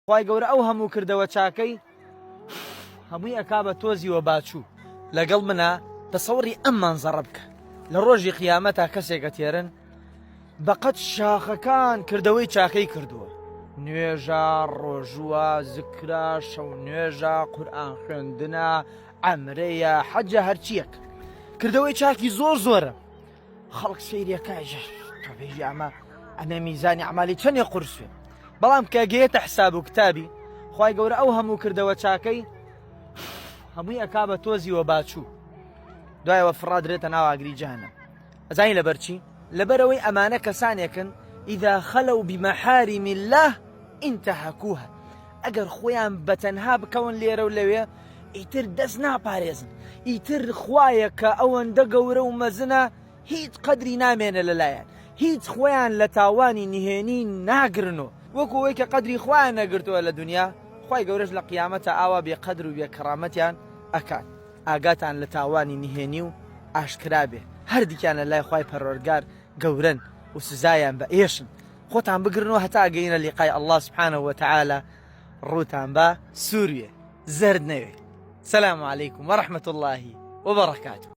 خوای گەورە ئەو هەموو کردەوە چاکەی هەمووی ئەکا بە تۆزی وە باچوو لەگەڵ منە تەسەوڕی ئەم مانزەڕە بکە لە ڕۆژی قیامەتا کەسێکە تێرن بەقەت شاخەکان کردەوەی چاکەی کردووە نوێژە ڕۆژووە زکرە شەو نوێژە قورئان خوێندنە عەمرەیە حەجە هەرچیەک کردەوەی چاکی زۆر زۆرە خەڵک سەیرەکەژە تۆبێژی ئەمە میزانی عەمالی چەندێ قورسێ بەڵام کە گەیەتە حساب و کتابی خوای گەورە ئەو هەموو کردەوە چاکەی هەمووی ئەکا بە تۆزی وە باچوو دوایەوە فڕادرێتە ناو ئاگری جەهەنەم ئەزانی لەبەرچی لەبەرەوەی ئەمانە کەسانێکن ئیذا خەلەو بمەحارم الله انتهكوها ئەگەر خۆیان بەتەنها بکەون لێرە و لەوێ ئیتر دەست ناپارێزن ئیتر خوایە کە ئەوەندە گەورە و مەزنە هیچ قەدری نامێنە لەلایەن هیچ خۆیان لە تاوانی نهێنی ناگرنەوە وەکو ئەوەی کە قەدری خۆیان نەگرتووە لە دنیا خوای گەورەش لە قیامەتە ئاوا بێقەدر و بێکەڕامەتیان ئەکات ئاگاتان لە تاوانی نهێنی و ئاشکرا بێ هەردیکیان لە لای خوای پەروەردگار گەورن و سزایان بە ئێشن خۆتان بگرنەوە هەتا ئەگەینە لیقای الله سبحانه وتعالى ڕووتان بە سووریێ زەرد نەوێ. سلام عليكم ورحمة الله وبركاته.